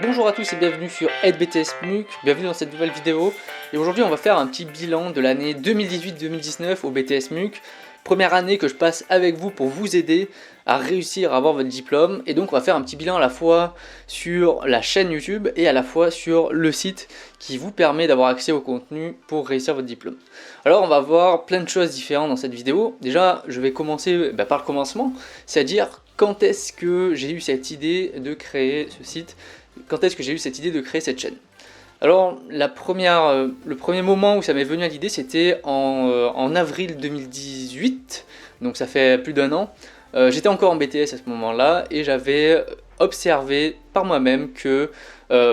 Bonjour à tous et bienvenue sur AidBTS-MUC, bienvenue dans cette nouvelle vidéo. Et aujourd'hui on va faire un petit bilan de l'année 2018-2019 au BTS-MUC. Première année que je passe avec vous pour vous aider à réussir à avoir votre diplôme. Et donc on va faire un petit bilan à la fois sur la chaîne YouTube et à la fois sur le site qui vous permet d'avoir accès au contenu pour réussir votre diplôme. Alors on va voir plein de choses différentes dans cette vidéo. Déjà je vais commencer par le commencement, c'est-à-dire quand est-ce que j'ai eu cette idée de créer ce site, quand est-ce que j'ai eu cette idée de créer cette chaîne. Alors le premier moment où ça m'est venu à l'idée, c'était en avril 2018, donc ça fait plus d'un an. J'étais encore en BTS à ce moment-là et j'avais observé par moi-même que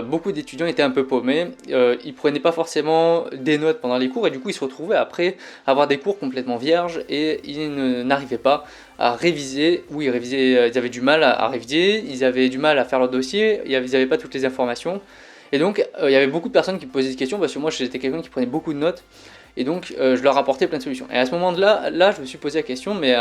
beaucoup d'étudiants étaient un peu paumés, ils prenaient pas forcément des notes pendant les cours et du coup ils se retrouvaient après à avoir des cours complètement vierges et ils n'arrivaient pas à réviser, ou ils avaient du mal à réviser, ils avaient du mal à faire leur dossier, ils n'avaient pas toutes les informations. Et donc il y avait beaucoup de personnes qui me posaient des questions parce que moi j'étais quelqu'un qui prenait beaucoup de notes. Et donc je leur apportais plein de solutions. Et à ce moment-là, je me suis posé la question, mais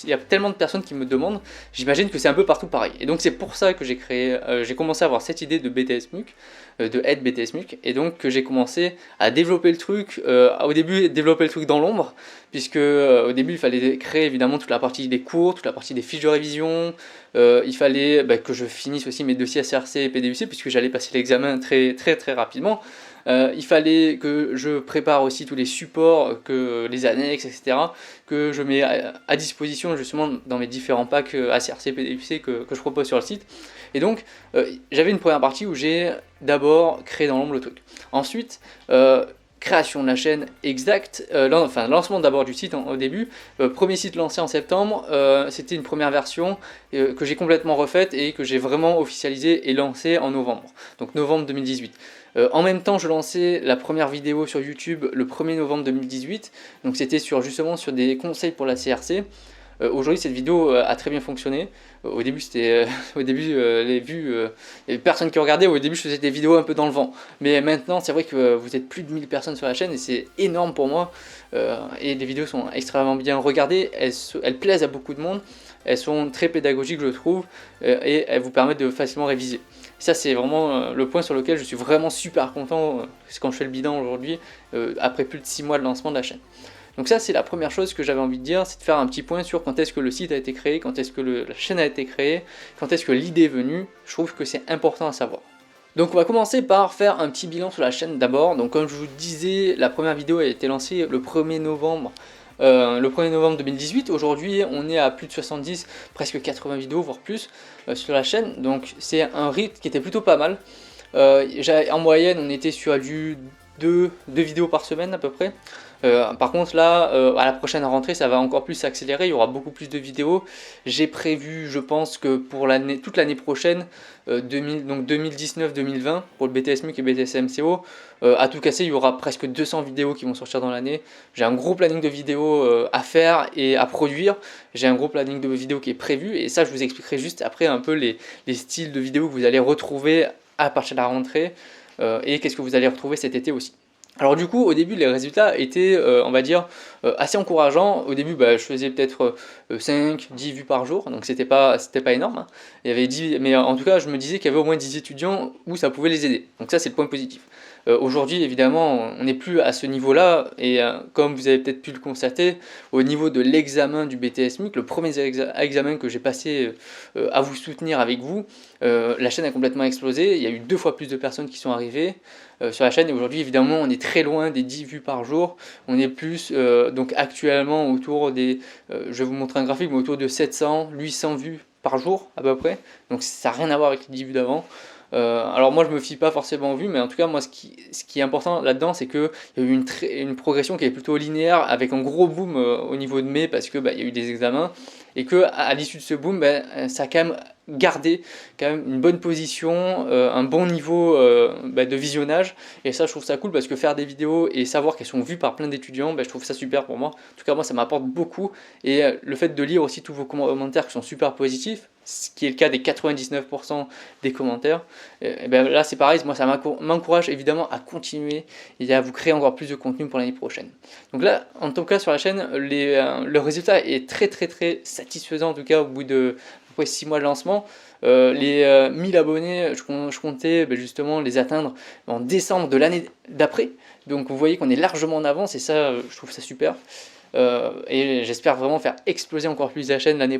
il y a tellement de personnes qui me demandent, j'imagine que c'est un peu partout pareil. Et donc c'est pour ça que j'ai commencé à avoir cette idée de BTS-MUC, de Aide BTS-MUC, et donc que j'ai commencé à développer le truc, au début développer le truc dans l'ombre, puisque au début il fallait créer évidemment toute la partie des cours, toute la partie des fiches de révision, il fallait que je finisse aussi mes dossiers SRC et PDUC, puisque j'allais passer l'examen très rapidement. Il fallait que je prépare aussi tous les supports, les annexes, etc. que je mets à disposition justement dans mes différents packs ACRC, PDUC que je propose sur le site. Et donc j'avais une première partie où j'ai d'abord créé dans l'ombre le truc. Ensuite, création de la chaîne exacte, lancement d'abord du site au début, premier site lancé en septembre, c'était une première version que j'ai complètement refaite et que j'ai vraiment officialisé et lancé en novembre, donc novembre 2018. En même temps je lançais la première vidéo sur YouTube le 1er novembre 2018, donc c'était justement sur des conseils pour la CRC. Aujourd'hui cette vidéo a très bien fonctionné. Au début les vues, il y avait personne qui regardait. Au début je faisais des vidéos un peu dans le vent, mais maintenant c'est vrai que vous êtes plus de 1000 personnes sur la chaîne et c'est énorme pour moi. Et les vidéos sont extrêmement bien regardées, elles plaisent à beaucoup de monde, elles sont très pédagogiques je trouve, et elles vous permettent de facilement réviser. Ça c'est vraiment le point sur lequel je suis vraiment super content quand je fais le bilan aujourd'hui, après plus de 6 mois de lancement de la chaîne. Donc ça c'est la première chose que j'avais envie de dire, c'est de faire un petit point sur quand est-ce que le site a été créé, quand est-ce que la chaîne a été créée, quand est-ce que l'idée est venue. Je trouve que c'est important à savoir. Donc on va commencer par faire un petit bilan sur la chaîne d'abord. Donc comme je vous disais, la première vidéo a été lancée le 1er novembre. 2018, aujourd'hui on est à plus de 70, presque 80 vidéos voire plus sur la chaîne, donc c'est un rythme qui était plutôt pas mal. En moyenne on était sur du 2 vidéos par semaine à peu près. Par contre là, à la prochaine rentrée ça va encore plus s'accélérer, il y aura beaucoup plus de vidéos. J'ai prévu, je pense que pour toute l'année prochaine, donc 2019-2020, pour le BTS-MUC et BTS-MCO, à tout casser il y aura presque 200 vidéos qui vont sortir dans l'année. J'ai un gros planning de vidéos à faire et à produire, j'ai un gros planning de vidéos qui est prévu, et ça je vous expliquerai juste après un peu les styles de vidéos que vous allez retrouver à partir de la rentrée, et qu'est-ce que vous allez retrouver cet été aussi. Alors du coup au début les résultats étaient on va dire assez encourageants. Au début je faisais peut-être 5-10 vues par jour, donc c'était pas énorme, hein. Il y avait 10, mais en tout cas je me disais qu'il y avait au moins 10 étudiants où ça pouvait les aider, donc ça c'est le point positif. Aujourd'hui évidemment on n'est plus à ce niveau là, et comme vous avez peut-être pu le constater, au niveau de l'examen du BTS-MUC, le premier examen que j'ai passé à vous soutenir avec vous, la chaîne a complètement explosé. Il y a eu 2 fois plus de personnes qui sont arrivées sur la chaîne, et aujourd'hui évidemment on est très loin des 10 vues par jour. On est plus donc actuellement autour des, je vais vous montrer un graphique, mais autour de 700-800 vues par jour à peu près, donc ça n'a rien à voir avec les 10 vues d'avant. Alors moi je me fie pas forcément aux vues, mais en tout cas moi ce qui est important là-dedans, c'est qu'il y a eu une progression qui est plutôt linéaire, avec un gros boom au niveau de mai, parce que il y a eu des examens, et que à l'issue de ce boom, ça a quand même gardé une bonne position, un bon niveau de visionnage, et ça je trouve ça cool, parce que faire des vidéos et savoir qu'elles sont vues par plein d'étudiants, je trouve ça super pour moi. En tout cas moi ça m'apporte beaucoup, et le fait de lire aussi tous vos commentaires qui sont super positifs, ce qui est le cas des 99% des commentaires, et ben là c'est pareil, moi ça m'encourage évidemment à continuer et à vous créer encore plus de contenu pour l'année prochaine. Donc là, en tout cas sur la chaîne, le résultat est très satisfaisant, en tout cas au bout de à peu près 6 mois de lancement. Les 1000 abonnés, je comptais justement les atteindre en décembre de l'année d'après. Donc vous voyez qu'on est largement en avance et ça, je trouve ça super. Et j'espère vraiment faire exploser encore plus la chaîne l'année prochaine.